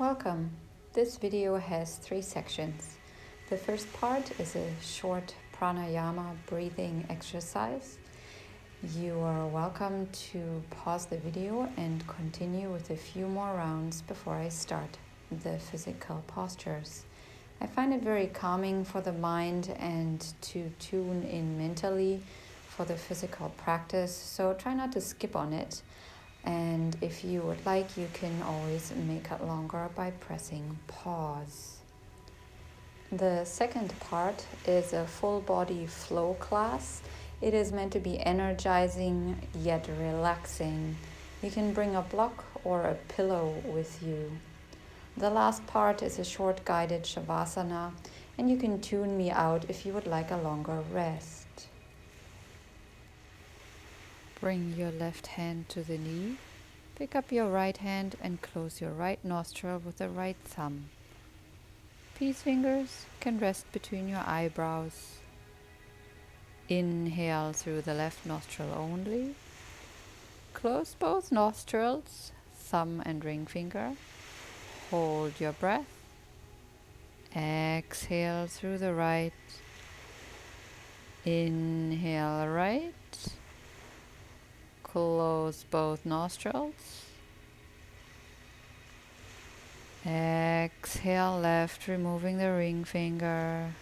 Welcome. This video has 3 sections. The first part is a short pranayama breathing exercise. You are welcome to pause the video and continue with a few more rounds before I start the physical postures. I find it very calming for the mind and to tune in mentally for the physical practice, so try not to skip on it. And if you would like, you can always make it longer by pressing pause. The second part is a full body flow class. It is meant to be energizing yet relaxing. You can bring a block or a pillow with you. The last part is a short guided Savasana, and you can tune me out if you would like a longer rest. Bring your left hand to the knee. Pick up your right hand and close your right nostril with the right thumb. Peace fingers can rest between your eyebrows. Inhale through the left nostril only. Close both nostrils, thumb and ring finger. Hold your breath. Exhale through the right. Inhale right. Close both nostrils. Exhale left, removing the ring finger.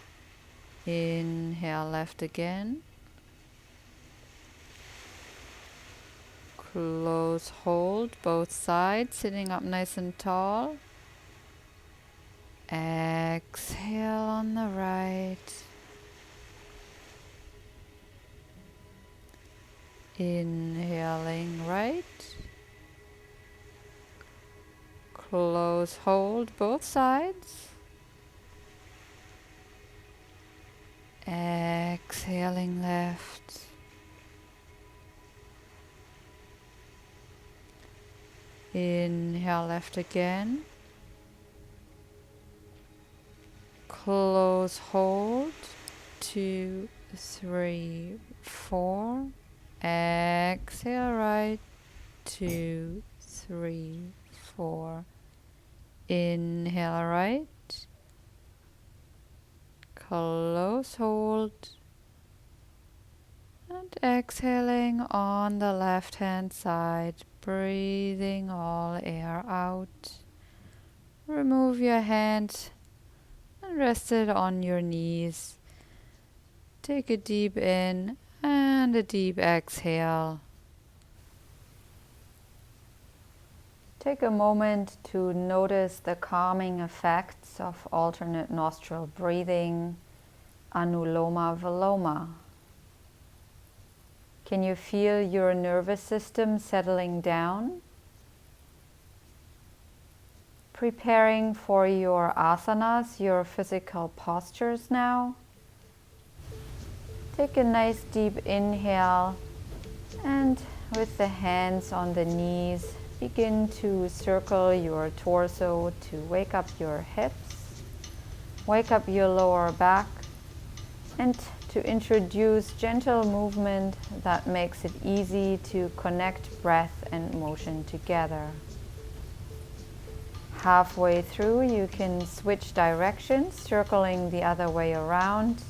Inhale left again. Close, hold both sides, sitting up nice and tall. Exhale on the right. Inhaling right. Close, hold both sides. Exhaling left. Inhale left again. Close, hold. 2, 3, 4. Exhale right. 2, 3, 4. Inhale right. Close, hold. And exhaling on the left hand side, breathing all air out. Remove your hand and rest it on your knees. Take a deep in and a deep exhale. Take a moment to notice the calming effects of alternate nostril breathing, Anuloma Viloma. Can you feel your nervous system settling down? Preparing for your asanas, your physical postures now. Take a nice deep inhale and with the hands on the knees, begin to circle your torso to wake up your hips, wake up your lower back, and to introduce gentle movement that makes it easy to connect breath and motion together. Halfway through, you can switch directions, circling the other way around.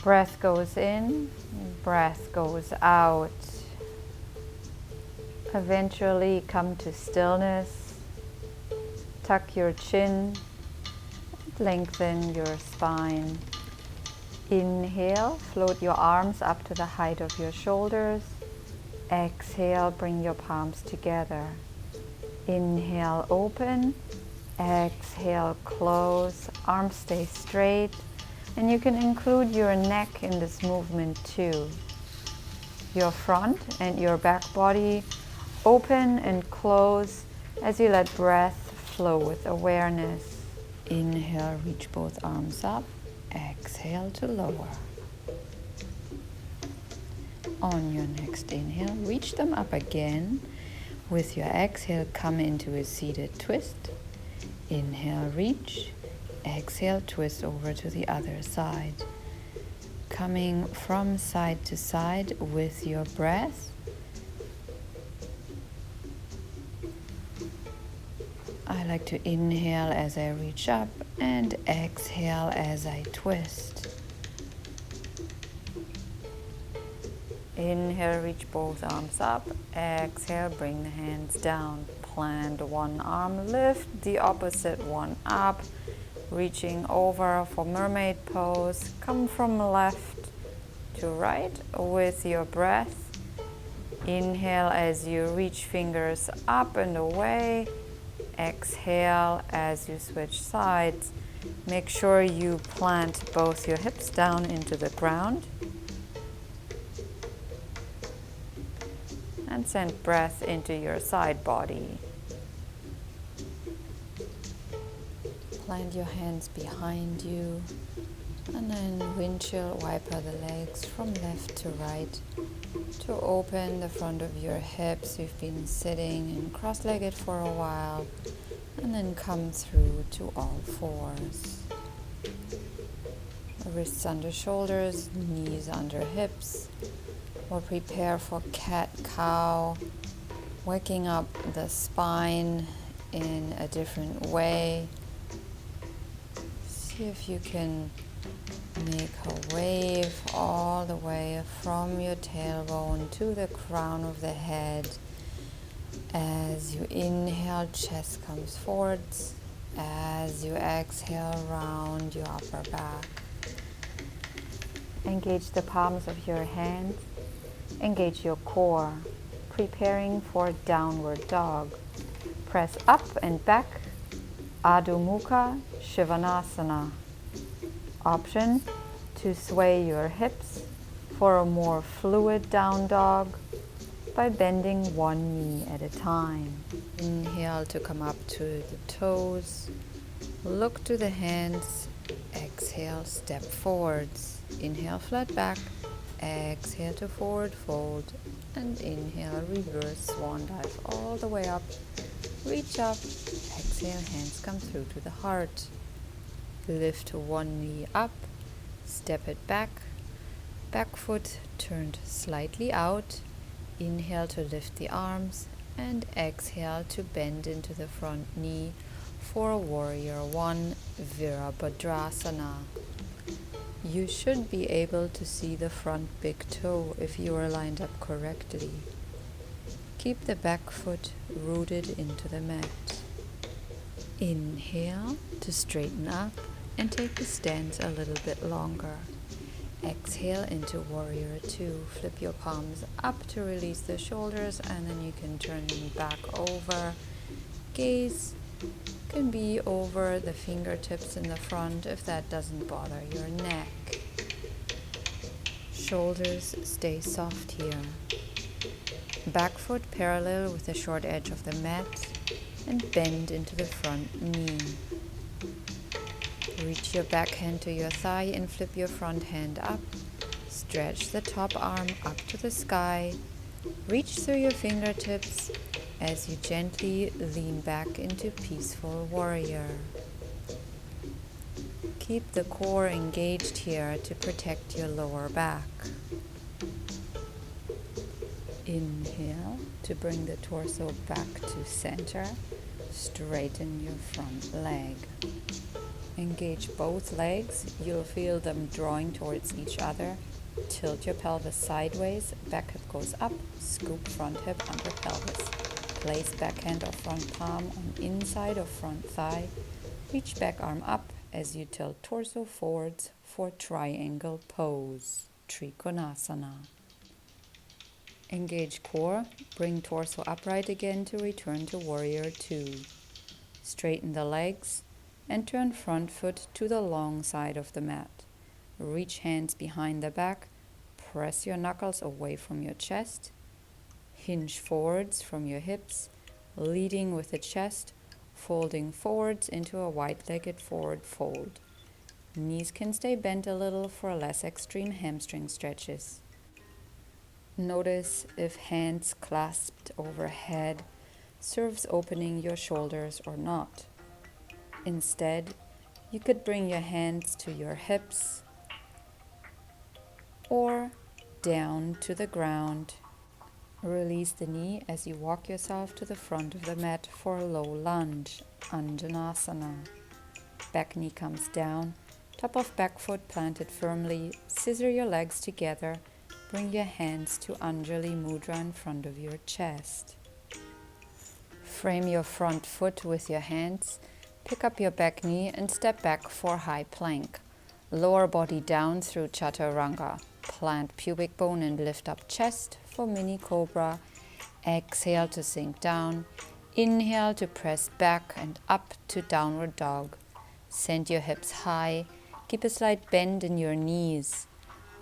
Breath goes in, breath goes out. Eventually come to stillness. Tuck your chin, lengthen your spine. Inhale, float your arms up to the height of your shoulders. Exhale, bring your palms together. Inhale, open. Exhale, close. Arms stay straight. And you can include your neck in this movement too. Your front and your back body open and close as you let breath flow with awareness. Inhale, reach both arms up. Exhale to lower. On your next inhale, reach them up again. With your exhale, come into a seated twist. Inhale, reach. Exhale, twist over to the other side. Coming from side to side with your breath. I like to inhale as I reach up and exhale as I twist. Inhale, reach both arms up. Exhale, bring the hands down. Plant one arm, lift the opposite one up. Reaching over for mermaid pose. Come from left to right with your breath. Inhale as you reach fingers up and away. Exhale as you switch sides. Make sure you plant both your hips down into the ground. And send breath into your side body. Plant your hands behind you and then windshield wiper the legs from left to right to open the front of your hips. You've been sitting and cross-legged for a while, and then come through to all fours. Wrists under shoulders, knees under hips. We'll prepare for cat-cow, waking up the spine in a different way. See if you can make a wave all the way from your tailbone to the crown of the head. As you inhale, chest comes forwards. As you exhale, round your upper back. Engage the palms of your hands. Engage your core, preparing for downward dog. Press up and back, Adho Mukha Shivanasana. Option to sway your hips for a more fluid down dog by bending one knee at a time. Inhale to come up to the toes. Look to the hands. Exhale, step forwards. Inhale, flat back. Exhale to forward fold. And inhale, reverse swan dive all the way up. Reach up. Exhale, hands come through to the heart. Lift to one knee up. Step it back. Back foot turned slightly out. Inhale to lift the arms. And exhale to bend into the front knee for warrior one, Virabhadrasana. You should be able to see the front big toe if you are lined up correctly. Keep the back foot rooted into the mat. Inhale to straighten up and take the stance a little bit longer. Exhale into warrior two. Flip your palms up to release the shoulders, and then you can turn them back over. Gaze can be over the fingertips in the front if that doesn't bother your neck. Shoulders stay soft here. Back foot parallel with the short edge of the mat and bend into the front knee. Reach your back hand to your thigh and flip your front hand up. Stretch the top arm up to the sky. Reach through your fingertips as you gently lean back into peaceful warrior. Keep the core engaged here to protect your lower back. Inhale to bring the torso back to center. Straighten your front leg. Engage both legs. You'll feel them drawing towards each other. Tilt your pelvis sideways. Back hip goes up. Scoop front hip under pelvis. Place backhand or front palm on inside of front thigh. Reach back arm up as you tilt torso forwards for triangle pose, Trikonasana. Engage core. Bring torso upright again to return to warrior two. Straighten the legs and turn front foot to the long side of the mat. Reach hands behind the back. Press your knuckles away from your chest. Hinge forwards from your hips, leading with the chest, folding forwards into a wide-legged forward fold. Knees can stay bent a little for less extreme hamstring stretches. Notice if hands clasped overhead serves opening your shoulders or not. Instead, you could bring your hands to your hips or down to the ground. Release the knee as you walk yourself to the front of the mat for a low lunge, Anjanasana. Back knee comes down, top of back foot planted firmly, scissor your legs together, bring your hands to Anjali Mudra in front of your chest. Frame your front foot with your hands, pick up your back knee and step back for high plank. Lower body down through Chaturanga. Plant pubic bone and lift up chest for mini cobra. Exhale to sink down. Inhale to press back and up to downward dog. Send your hips high. Keep a slight bend in your knees.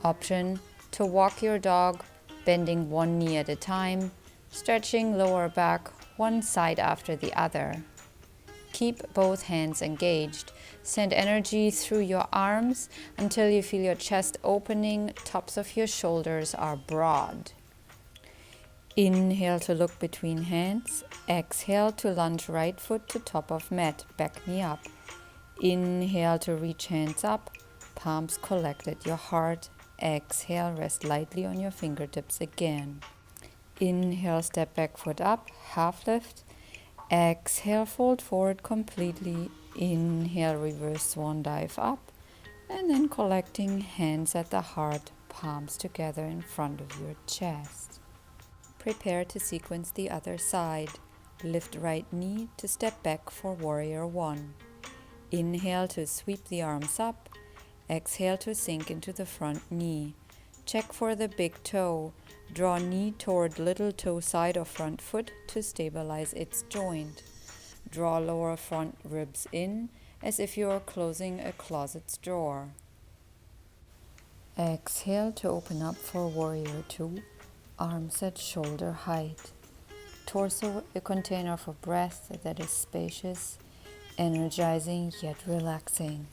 Option to walk your dog, bending one knee at a time, stretching lower back one side after the other. Keep both hands engaged. Send energy through your arms until you feel your chest opening, tops of your shoulders are broad. Inhale to look between hands. Exhale to lunge right foot to top of mat, back knee up. Inhale to reach hands up, palms collect at your heart. Exhale, rest lightly on your fingertips again. Inhale, step back foot up, half lift. Exhale, fold forward completely. Inhale, reverse swan dive up. And then collecting hands at the heart, palms together in front of your chest. Prepare to sequence the other side. Lift right knee to step back for warrior one. Inhale to sweep the arms up. Exhale to sink into the front knee. Check for the big toe. Draw knee toward little toe side of front foot to stabilize its joint. Draw lower front ribs in as if you are closing a closet's drawer. Exhale to open up for warrior two. Arms at shoulder height. Torso a container for breath that is spacious, energizing yet relaxing.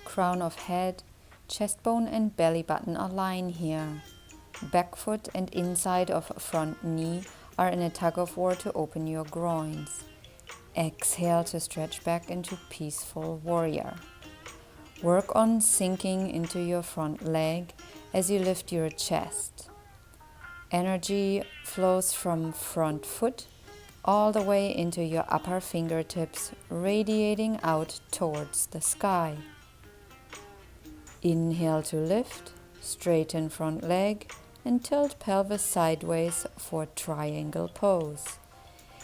Crown of head, chest bone and belly button align here. Back foot and inside of front knee are in a tug of war to open your groins. Exhale to stretch back into peaceful warrior. Work on sinking into your front leg as you lift your chest. Energy flows from front foot all the way into your upper fingertips, radiating out towards the sky. Inhale to lift, straighten front leg and tilt pelvis sideways for triangle pose.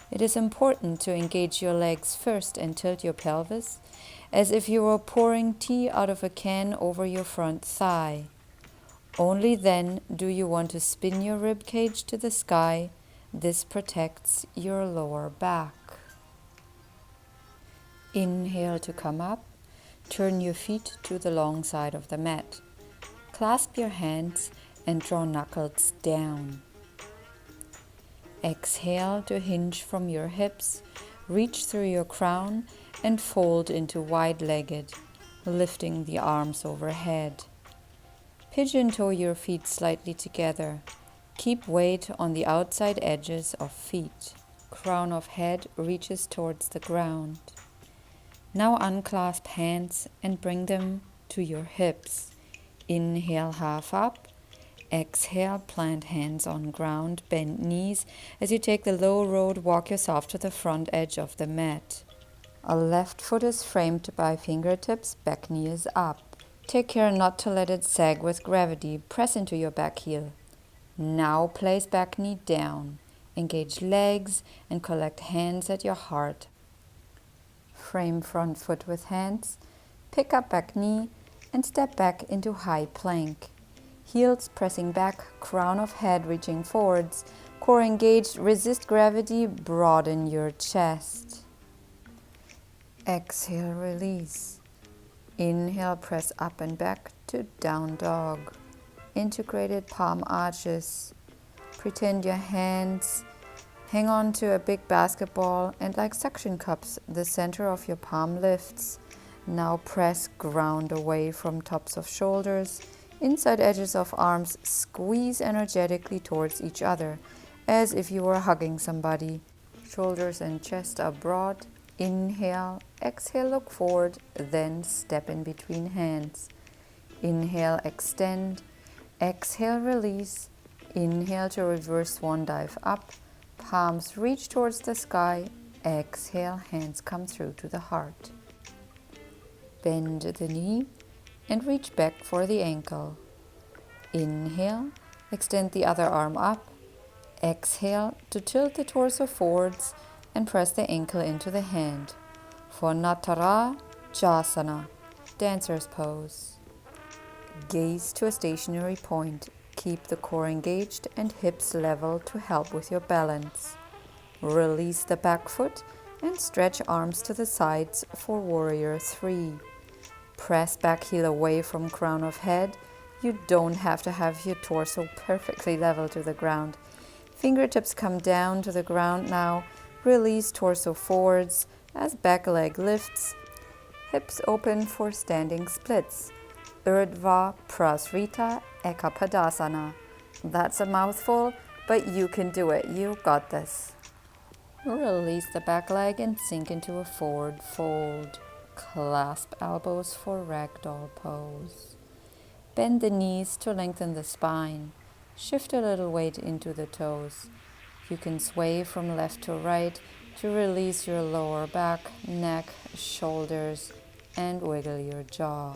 It is important to engage your legs first and tilt your pelvis as if you were pouring tea out of a can over your front thigh. Only then do you want to spin your rib cage to the sky. This protects your lower back. Inhale to come up. Turn your feet to the long side of the mat. Clasp your hands and draw knuckles down. Exhale to hinge from your hips. Reach through your crown and fold into wide-legged, lifting the arms overhead. Pigeon toe your feet slightly together. Keep weight on the outside edges of feet. Crown of head reaches towards the ground. Now unclasp hands and bring them to your hips. Inhale, half up. Exhale, plant hands on ground, bend knees. As you take the low road, walk yourself to the front edge of the mat. A left foot is framed by fingertips, back knee is up. Take care not to let it sag with gravity. Press into your back heel. Now place back knee down. Engage legs and collect hands at your heart. Frame front foot with hands. Pick up back knee and step back into high plank. Heels pressing back, crown of head reaching forwards. Core engaged, resist gravity, broaden your chest. Exhale, release. Inhale, press up and back to down dog. Integrated palm arches. Pretend your hands hang on to a big basketball and like suction cups, the center of your palm lifts. Now press ground away from tops of shoulders. Inside edges of arms squeeze energetically towards each other as if you were hugging somebody. Shoulders and chest are broad. Inhale, exhale, look forward, then step in between hands. Inhale, extend. Exhale, release. Inhale to reverse swan dive up. Palms reach towards the sky. Exhale, hands come through to the heart. Bend the knee and reach back for the ankle. Inhale, extend the other arm up. Exhale to tilt the torso forwards and press the ankle into the hand. For Natara Jasana, dancer's pose. Gaze to a stationary point. Keep the core engaged and hips level to help with your balance. Release the back foot and stretch arms to the sides for Warrior 3. Press back heel away from crown of head. You don't have to have your torso perfectly level to the ground. Fingertips come down to the ground now. Release torso forwards as back leg lifts. Hips open for standing splits. Urdhva Prasrita Ekapadasana. That's a mouthful, but you can do it. You got this. Release the back leg and sink into a forward fold. Clasp elbows for ragdoll pose. Bend the knees to lengthen the spine. Shift a little weight into the toes. You can sway from left to right to release your lower back, neck, shoulders, and wiggle your jaw.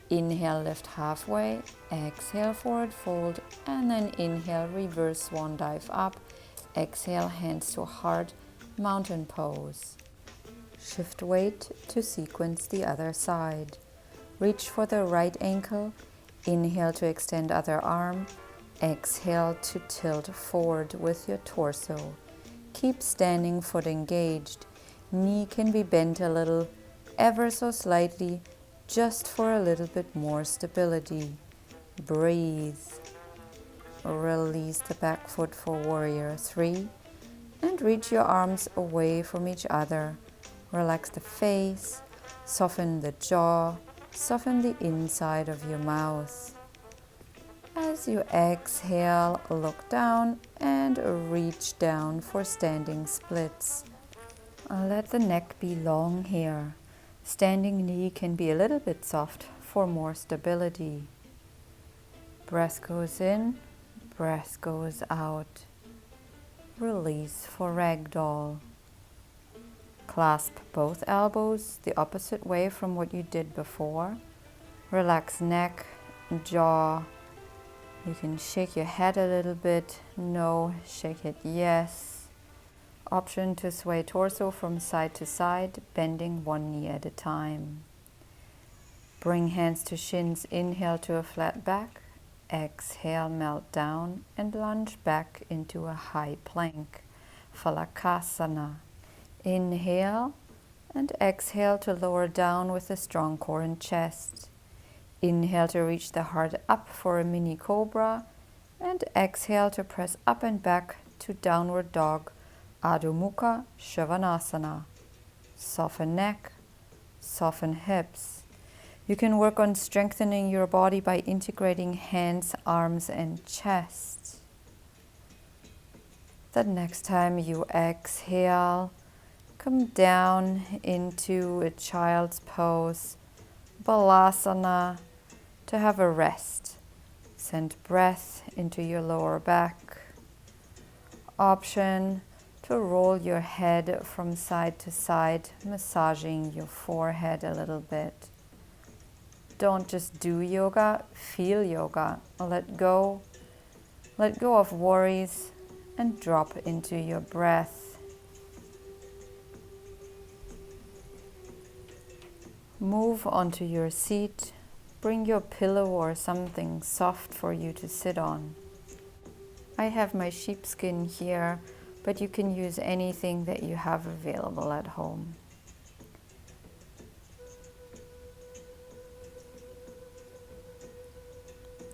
Inhale, lift halfway. Exhale, forward fold. And then inhale, reverse swan dive up. Exhale, hands to heart, mountain pose. Shift weight to sequence the other side. Reach for the right ankle. Inhale to extend other arm. Exhale to tilt forward with your torso. Keep standing foot engaged. Knee can be bent a little, ever so slightly, just for a little bit more stability. Breathe. Release the back foot for Warrior 3 and reach your arms away from each other. Relax the face, soften the jaw, soften the inside of your mouth. As you exhale, look down and reach down for standing splits. Let the neck be long here. Standing knee can be a little bit soft for more stability. Breath goes in, breath goes out. Release for ragdoll. Clasp both elbows the opposite way from what you did before. Relax neck, jaw. You can shake your head a little bit. No, shake it yes. Option to sway torso from side to side, bending one knee at a time. Bring hands to shins. Inhale to a flat back. Exhale, melt down and lunge back into a high plank. Phalakasana. Inhale and exhale to lower down with a strong core and chest. Inhale to reach the heart up for a mini cobra and exhale to press up and back to downward dog, Adho Mukha Svanasana. Soften neck, soften hips. You can work on strengthening your body by integrating hands, arms and chest. The next time you exhale, come down into a child's pose, Balasana, to have a rest. Send breath into your lower back. Option to roll your head from side to side, massaging your forehead a little bit. Don't just do yoga, feel yoga. Let go of worries and drop into your breath. Move onto your seat. Bring your pillow or something soft for you to sit on. I have my sheepskin here, but you can use anything that you have available at home.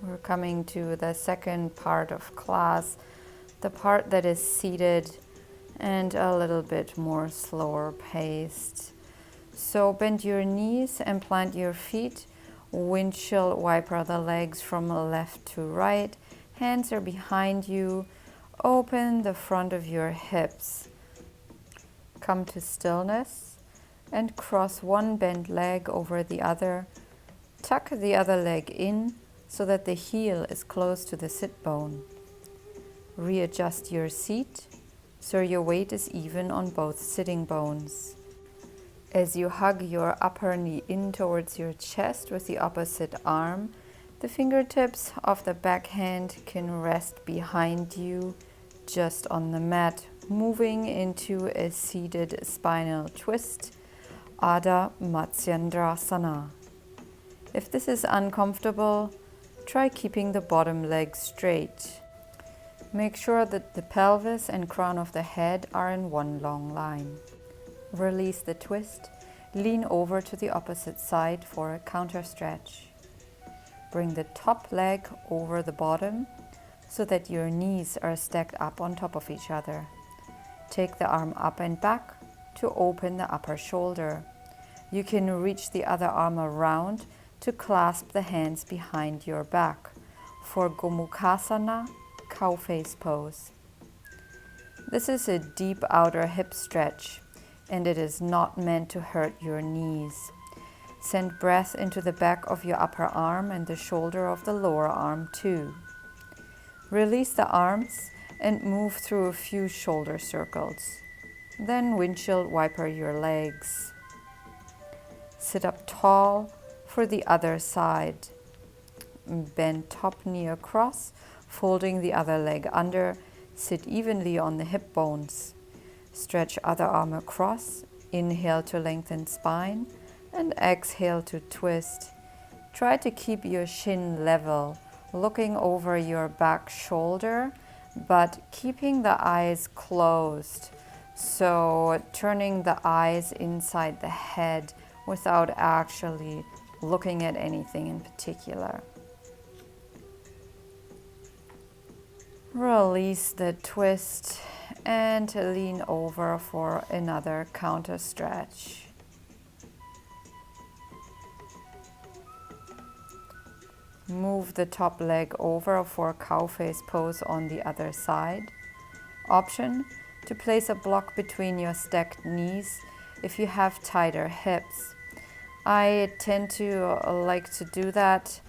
We're coming to the second part of class, the part that is seated and a little bit more slower paced. So bend your knees and plant your feet. Windshield wiper the legs from left to right. Hands are behind you. Open the front of your hips. Come to stillness and cross one bent leg over the other. Tuck the other leg in so that the heel is close to the sit bone. Readjust your seat so your weight is even on both sitting bones. As you hug your upper knee in towards your chest with the opposite arm, the fingertips of the back hand can rest behind you, just on the mat, moving into a seated spinal twist, Adha Matsyendrasana. If this is uncomfortable, try keeping the bottom leg straight. Make sure that the pelvis and crown of the head are in one long line. Release the twist, lean over to the opposite side for a counter stretch. Bring the top leg over the bottom so that your knees are stacked up on top of each other. Take the arm up and back to open the upper shoulder. You can reach the other arm around to clasp the hands behind your back for Gomukhasana, cow face pose. This is a deep outer hip stretch, and it is not meant to hurt your knees. Send breath into the back of your upper arm and the shoulder of the lower arm too. Release the arms and move through a few shoulder circles. Then windshield wiper your legs. Sit up tall for the other side. Bend top knee across, folding the other leg under. Sit evenly on the hip bones. Stretch other arm across. Inhale to lengthen spine and exhale to twist. Try to keep your shin level, looking over your back shoulder, but keeping the eyes closed. So turning the eyes inside the head without actually looking at anything in particular. Release the twist and lean over for another counter stretch. Move the top leg over for cow face pose on the other side. Option to place a block between your stacked knees if you have tighter hips. I tend to like to do that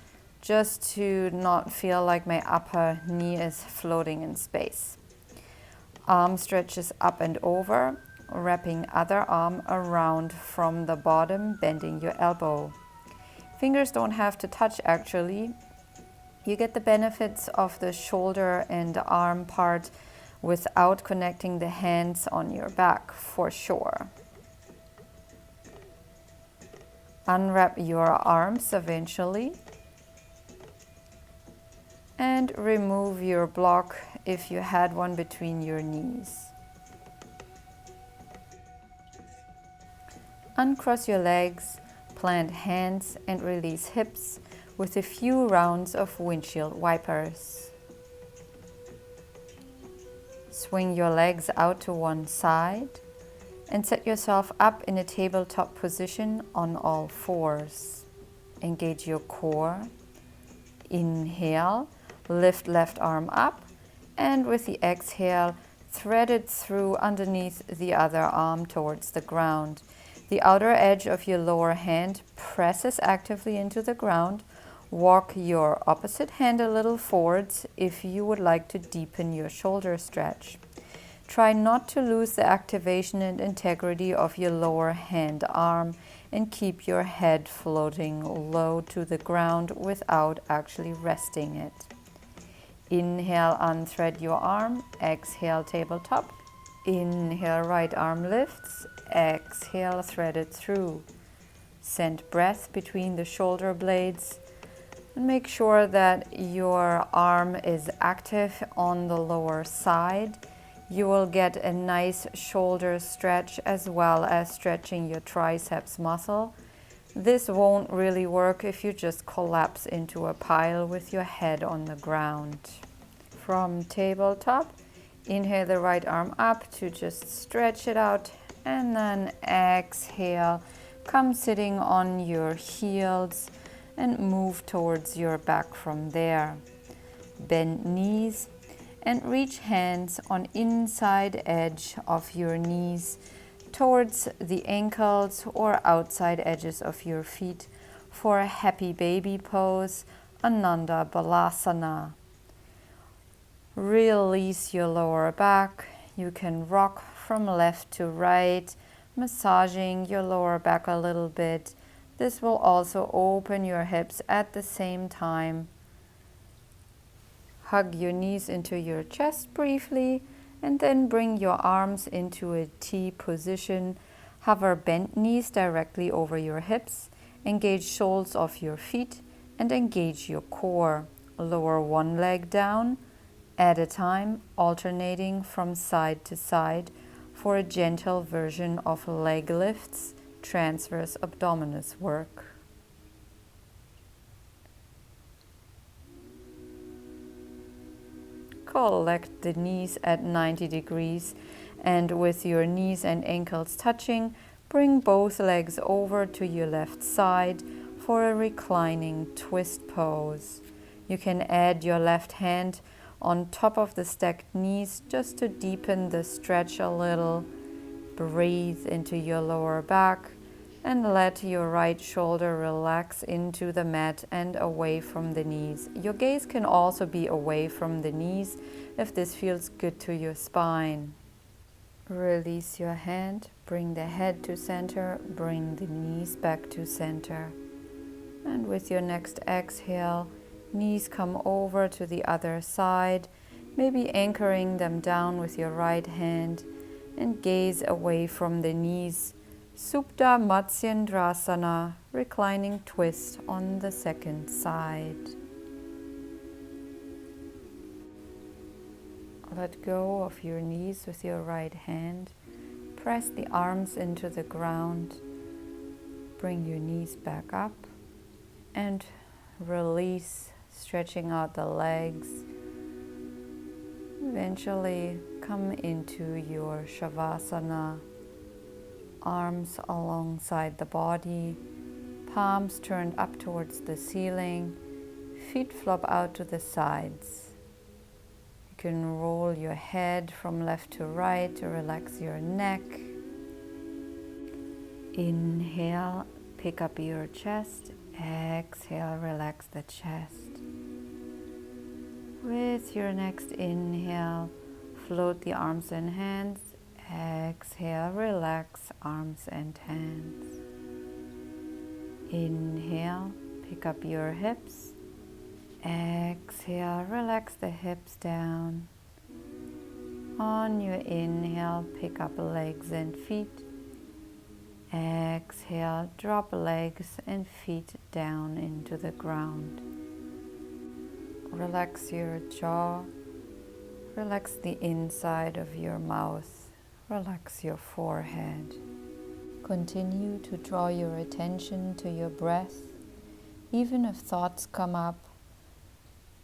just to not feel like my upper knee is floating in space. Arm stretches up and over, wrapping other arm around from the bottom, bending your elbow. Fingers don't have to touch actually. You get the benefits of the shoulder and arm part without connecting the hands on your back for sure. Unwrap your arms eventually and remove your block if you had one between your knees. Uncross your legs, plant hands and release hips with a few rounds of windshield wipers. Swing your legs out to one side and set yourself up in a tabletop position on all fours. Engage your core. Inhale, lift left arm up, and with the exhale, thread it through underneath the other arm towards the ground. The outer edge of your lower hand presses actively into the ground. Walk your opposite hand a little forwards if you would like to deepen your shoulder stretch. Try not to lose the activation and integrity of your lower hand arm and keep your head floating low to the ground without actually resting it. Inhale, unthread your arm. Exhale, tabletop. Inhale, right arm lifts. Exhale, thread it through. Send breath between the shoulder blades. And make sure that your arm is active on the lower side. You will get a nice shoulder stretch as well as stretching your triceps muscle. This won't really work if you just collapse into a pile with your head on the ground. From tabletop, inhale the right arm up to just stretch it out, and then exhale, come sitting on your heels and move towards your back from there. Bend knees and reach hands on inside edge of your knees towards the ankles or outside edges of your feet for a happy baby pose, Ananda Balasana. Release your lower back. You can rock from left to right, massaging your lower back a little bit. This will also open your hips at the same time. Hug your knees into your chest briefly, and then bring your arms into a T position. Hover bent knees directly over your hips. Engage soles of your feet and engage your core. Lower one leg down at a time, alternating from side to side for a gentle version of leg lifts, transverse abdominis work. Collect the knees at 90 degrees, and with your knees and ankles touching, bring both legs over to your left side for a reclining twist pose. You can add your left hand on top of the stacked knees just to deepen the stretch a little. Breathe into your lower back and let your right shoulder relax into the mat and away from the knees. Your gaze can also be away from the knees if this feels good to your spine. Release your hand, bring the head to center, bring the knees back to center. And with your next exhale, knees come over to the other side, maybe anchoring them down with your right hand, and gaze away from the knees. Supta Matsyendrasana, reclining twist on the second side. Let go of your knees with your right hand. Press the arms into the ground. Bring your knees back up and release, stretching out the legs. Eventually come into your Savasana. Arms alongside the body, palms turned up towards the ceiling, feet flop out to the sides. You can roll your head from left to right to relax your neck. Inhale, pick up your chest. Exhale, relax the chest. With your next inhale, float the arms and hands. Exhale, relax arms and hands. Inhale, pick up your hips. Exhale, relax the hips down. On your inhale, pick up legs and feet. Exhale, drop legs and feet down into the ground. Relax your jaw. Relax the inside of your mouth. Relax your forehead. Continue to draw your attention to your breath. Even if thoughts come up,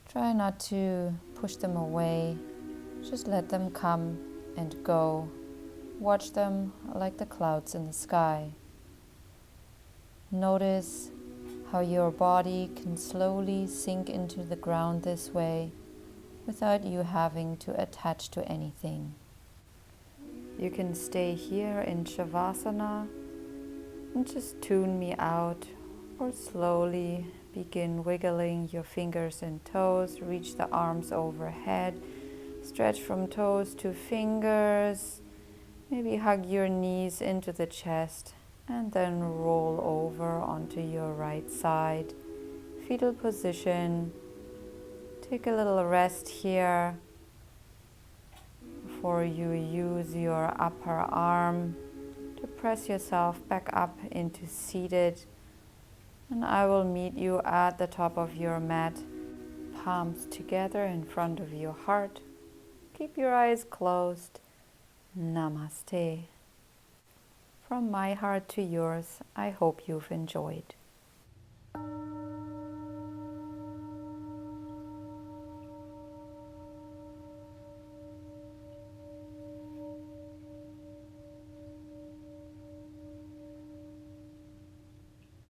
try not to push them away. Just let them come and go. Watch them like the clouds in the sky. Notice how your body can slowly sink into the ground this way without you having to attach to anything. You can stay here in Savasana and just tune me out, or slowly begin wiggling your fingers and toes. Reach the arms overhead, stretch from toes to fingers. Maybe hug your knees into the chest and then roll over onto your right side. Fetal position. Take a little rest here before you use your upper arm to press yourself back up into seated. And I will meet you at the top of your mat, palms together in front of your heart. Keep your eyes closed. Namaste. From my heart to yours, I hope you've enjoyed.